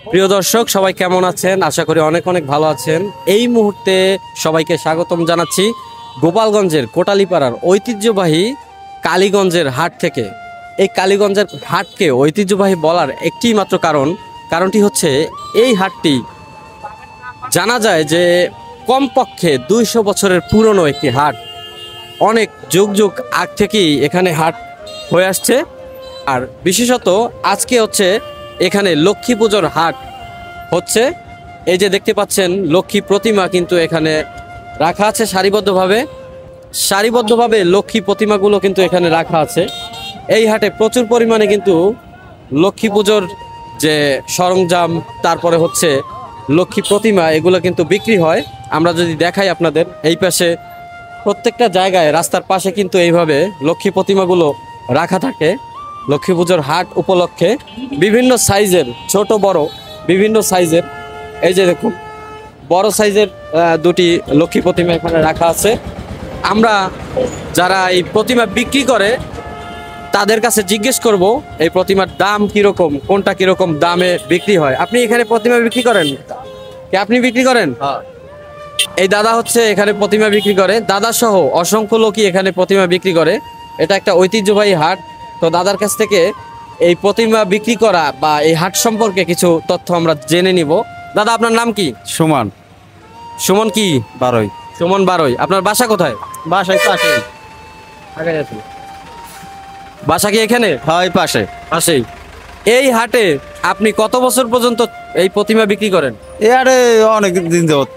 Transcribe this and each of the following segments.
প্রিয় দর্শক সবাই কেমন আছেন? আশা করি অনেক অনেক ভালো আছেন। এই মুহূর্তে সবাইকে স্বাগতম জানাচ্ছি গোপালগঞ্জের কোটালীপাড়ার ঐতিহ্যবাহী কালীগঞ্জের হাট থেকে। এই কালীগঞ্জের হাটকে ঐতিহ্যবাহী বলার একটি মাত্র কারণটি হচ্ছে এই হাটটি জানা যায় যে কমপক্ষে 200 বছরের পুরনো একটি হাট। অনেক যুগ যুগ আগ থেকেই এখানে হাট হয়ে আসছে। আর বিশেষত আজকে হচ্ছে এখানে লক্ষ্মী পুজোর হাট হচ্ছে। এই যে দেখতে পাচ্ছেন লক্ষ্মী প্রতিমা কিন্তু এখানে রাখা আছে সারিবদ্ধভাবে লক্ষ্মী প্রতিমাগুলো কিন্তু এখানে রাখা আছে। এই হাটে প্রচুর পরিমাণে কিন্তু লক্ষ্মী পুজোর যে সরঞ্জাম, তারপরে হচ্ছে লক্ষ্মী প্রতিমা, এগুলো কিন্তু বিক্রি হয়। আমরা যদি দেখাই আপনাদের, এই পাশে প্রত্যেকটা জায়গায় রাস্তার পাশে কিন্তু এইভাবে লক্ষ্মী প্রতিমাগুলো রাখা থাকে। লক্ষ্মী পুজোর হাট উপলক্ষে বিভিন্ন সাইজের, ছোট বড় বিভিন্ন সাইজের, এই যে দেখুন বড় সাইজের দুটি লক্ষ্মী প্রতিমা এখানে রাখা আছে। আমরা যারা এই প্রতিমা বিক্রি করে তাদের কাছে জিজ্ঞেস করব এই প্রতিমার দাম কিরকম, কোনটা কিরকম দামে বিক্রি হয়। আপনি এখানে প্রতিমা বিক্রি করেন? আপনি বিক্রি করেন? এই দাদা হচ্ছে এখানে প্রতিমা বিক্রি করে, দাদা সহ অসংখ্য লোকই এখানে প্রতিমা বিক্রি করে। এটা একটা ঐতিহ্যবাহী হাট। তো দাদার কাছ থেকে এই প্রতিমা বিক্রি করা বা এই হাট সম্পর্কে কিছু তথ্য আমরা জেনে নিব। দাদা, আপনার নাম কি? সুমন। সুমন কি? বারোই। সুমন বারোই। আপনার বাসা কোথায়? বাসায় পাশে। বাসা কি এখানে? হয় পাশে। পাশেই। এই হাটে আপনি কত বছর পর্যন্ত এই প্রতিমা বিক্রি করেন? আরে অনেক দিন যাবত।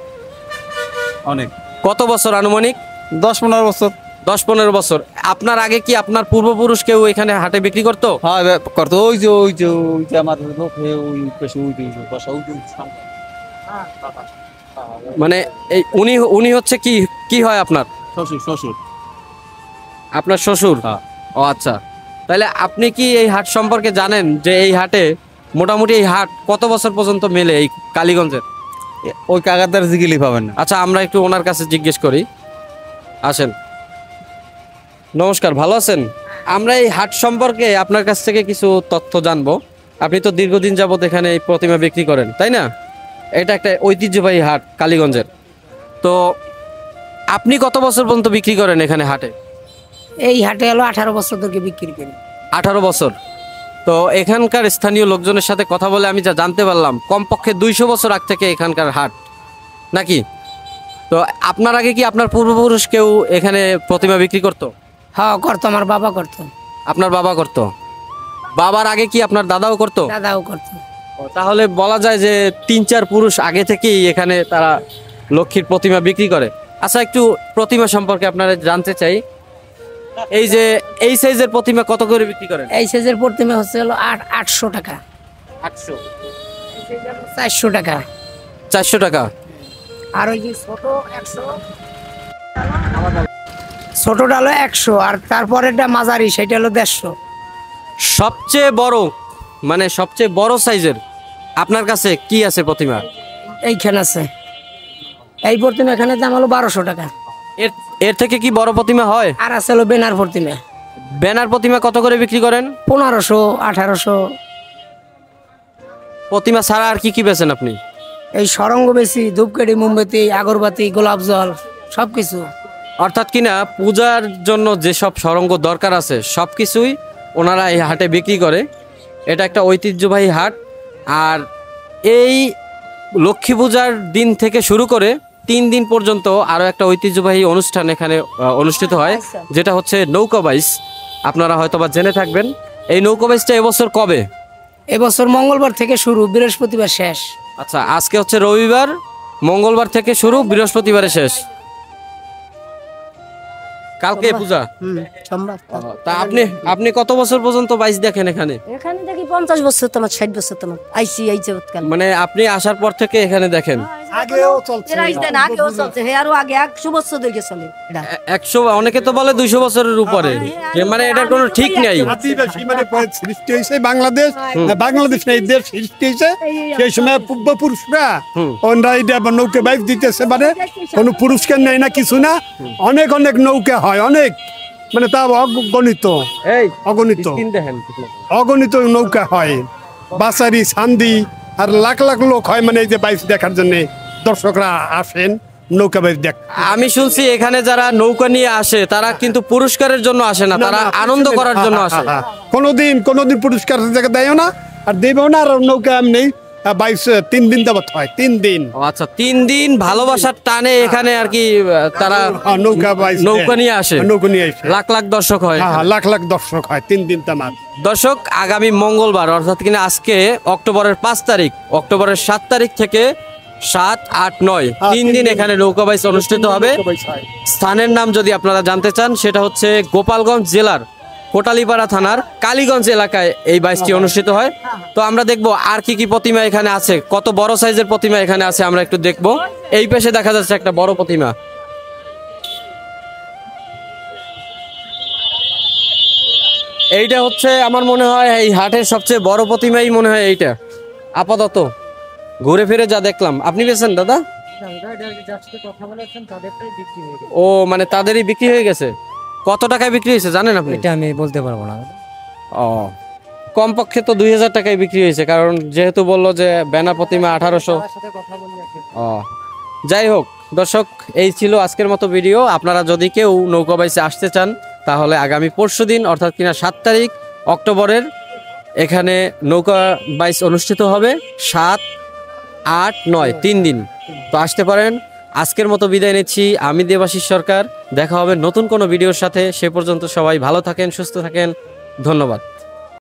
অনেক। কত বছর আনুমানিক? 10-15 বছর। 10-15 বছর। আপনার আগে কি আপনার পূর্বপুরুষ কেউ এখানে হাটে বিক্রি করতো? হ্যাঁ করতো। ওই যে আমার লোক ওই পাশে বাসা মানে এই উনি হচ্ছে কি হয় আপনার? শ্বশুর। আপনার শ্বশুর? হ্যাঁ। ও আচ্ছা। তাহলে আপনি কি এই হাট সম্পর্কে জানেন যে এই হাটে মোটামুটি এই হাট কত বছর পর্যন্ত মেলে এই কালীগঞ্জের? ওই কাকাদার জিগিলি পাবেন না। আচ্ছা, আমরা একটু ওনার কাছে জিজ্ঞেস করি। আসেন। নমস্কার, ভালো আছেন? আমরা এই হাট সম্পর্কে আপনার কাছ থেকে কিছু তথ্য জানবো। আপনি তো দীর্ঘদিন যাবত এখানে এই প্রতিমা বিক্রি করেন, তাই না? এটা একটা ঐতিহ্যবাহী হাট কালীগঞ্জের। তো আপনি কত বছর পর্যন্ত বিক্রি করেন এখানে হাটে? এই হাটে হলো 18 বছর ধরে বিক্রি করি। 18 বছর। তো এখানকার স্থানীয় লোকজনের সাথে কথা বলে আমি যা জানতে পারলাম, কমপক্ষে 200 বছর আগ থেকে এখানকার হাট, নাকি? তো আপনার আগে কি আপনার পূর্বপুরুষ কেউ এখানে প্রতিমা বিক্রি করতো? হ্যাঁ করতো, আমার বাবা করতো। আপনার বাবা করতো? বাবার আগে কি আপনার দাদাও করতো? দাদাও করতো। তাহলে বলা যায় যে 3-4 পুরুষ আগে থেকেই এখানে তারা লক্ষ্মীর প্রতিমা বিক্রি করে। আচ্ছা, একটু প্রতিমা সম্পর্কে আপনারা জানতে চাই। এই যে এই সাইজের প্রতিমা কত করে বিক্রি করেন? এই সাইজের প্রতিমা হচ্ছে হলো 800 টাকা। 800? 400 টাকা। 400 টাকা। আর ওই যে ছোট 100, ছোটটা হলো 100, আর তারপরেরটা মাঝারি, সেটা হলো 150। সবচেয়ে বড়, মানে সবচেয়ে বড় সাইজের আপনার কাছে কি আছে প্রতিমা? এইখানে আছে এই প্রতিমা, এখানে দাম হলো 1200 টাকা। এর থেকে কি বড় প্রতিমা হয়? আর আছে হলো বেনার প্রতিমা। ব্যানার প্রতিমা কত করে বিক্রি করেন? 1500, 1800। প্রতিমা ছাড়া আর কি কি বেচেন আপনি? এই সরঙ্গ বেশি, ধূপকাঠি, মোমবাতি, আগরবাতি, গোলাপ জল, সবকিছু। অর্থাৎ কিনা পূজার জন্য যেসব সরঙ্গ দরকার আছে সবকিছুই ওনারা এই হাটে বিক্রি করে। এটা একটা ঐতিহ্যবাহী হাট। আর এই লক্ষ্মী পূজার দিন থেকে শুরু করে 3 দিন পর্যন্ত আরও একটা ঐতিহ্যবাহী অনুষ্ঠান এখানে অনুষ্ঠিত হয়, যেটা হচ্ছে নৌকা বাইচ। আপনারা হয়তোবা জেনে থাকবেন। এই নৌকা বাইচটা এবছর কবে? এবছর মঙ্গলবার থেকে শুরু, বৃহস্পতিবার শেষ। আচ্ছা, আজকে হচ্ছে রবিবার, মঙ্গলবার থেকে শুরু, বৃহস্পতিবারে শেষ। কালকে পূজা। সোমবার। তা আপনি কত বছর পর্যন্ত বাইচ দেখেন এখানে? এখানে দেখি 50 বছর, তোমার 60 বছর, তোমার আইসি এই জগৎকাল। মানে আপনি আসার পর থেকে এখানে দেখেন? আগেও চলছে, আগেও চলছে, আরো আগে 100 বছর ধরে চলে এটা। 100, অনেকে তো বলে 200 বছরের উপরে। মানে এটার কোনো ঠিক নেই। আদিবাসী মানে সৃষ্টি হয়েছে বাংলাদেশ, বাংলাদেশ এই দেশ সৃষ্টি হয়েছে সেই সময় পূর্বপুরুষরা ওনারা এটা নৌকে বাইক দিতেছে, মানে কোনো পুরস্কার নেই না, কিছু না। অনেক অনেক নৌকা হয়, অনেক, মানে তা অগণিত, অগণিত অগণিত নৌকা হয়। বাসারি, সান্দি, আর লাখ লাখ লোক হয় মানে এই যে বাইচ দেখার জন্য দর্শকরা আসেন নৌকা বাইচ দেখ। আমি শুনছি এখানে যারা নৌকা নিয়ে আসে তারা কিন্তু পুরস্কারের জন্য আসে না, তারা আনন্দ করার জন্য আসে। কোনোদিন পুরস্কার জায়গা দেয় না আর দেবেও না। আর নৌকা এমনি বাইশ 3 দিন যাবত হয়, 3 দিন। ও আচ্ছা, 3 দিন ভালোবাসার টানে এখানে আর কি তারা নৌকা নিয়ে আসে, নৌকা নিয়ে আসে। লাখ লাখ দর্শক হয়। লাখ লাখ দর্শক হয় 3 দিন তামার। দর্শক, আগামী মঙ্গলবার অর্থাৎ কিনা আজকে অক্টোবরের 5 তারিখ, অক্টোবরের 7 তারিখ থেকে 7, 8, 9 3 দিন এখানে নৌকা বাইচ অনুষ্ঠিত হবে। স্থানের নাম যদি আপনারা জানতে চান সেটা হচ্ছে গোপালগঞ্জ জেলার কোটালীপাড়া থানার কালীগঞ্জ এলাকায় এই বাইচটি অনুষ্ঠিত হয়। তো আমরা দেখবো আর কি কি প্রতিমা এখানে আছে, কত বড় সাইজের প্রতিমা এখানে আছে আমরা একটু দেখবো। এই পাশে দেখা যাচ্ছে একটা বড় প্রতিমা। এইটা হচ্ছে আমার মনে হয় এই হাটের সবচেয়ে বড় প্রতিমাই মনে হয় এইটা আপাতত, ঘুরে ফিরে যা দেখলাম। আপনি পেয়েছেন দাদা? ও মানে তাদেরই বিক্রি হয়ে গেছে। কত টাকায় বিক্রি হয়েছে জানেন আপনি? এটা আমি বলতে পারবো না। ও কমপক্ষে তো 2000 টাকায় বিক্রি হয়েছে, কারণ যেহেতু বললো যে বেনা প্রতিমা 1800। ও যাই হোক দর্শক, এই ছিল আজকের মতো ভিডিও। আপনারা যদি কেউ নৌকা বাইচে আসতে চান তাহলে আগামী পরশুদিন অর্থাৎ কিনা 7 তারিখ অক্টোবরের এখানে নৌকা বাইচ অনুষ্ঠিত হবে। 7, 8, 9 3 দিন তো আসতে পারেন। আজকের মতো বিদায় নিচ্ছি, আমি দেবাশিস সরকার। দেখা হবে নতুন কোনো ভিডিওর সাথে। সে পর্যন্ত সবাই ভালো থাকেন, সুস্থ থাকেন। ধন্যবাদ।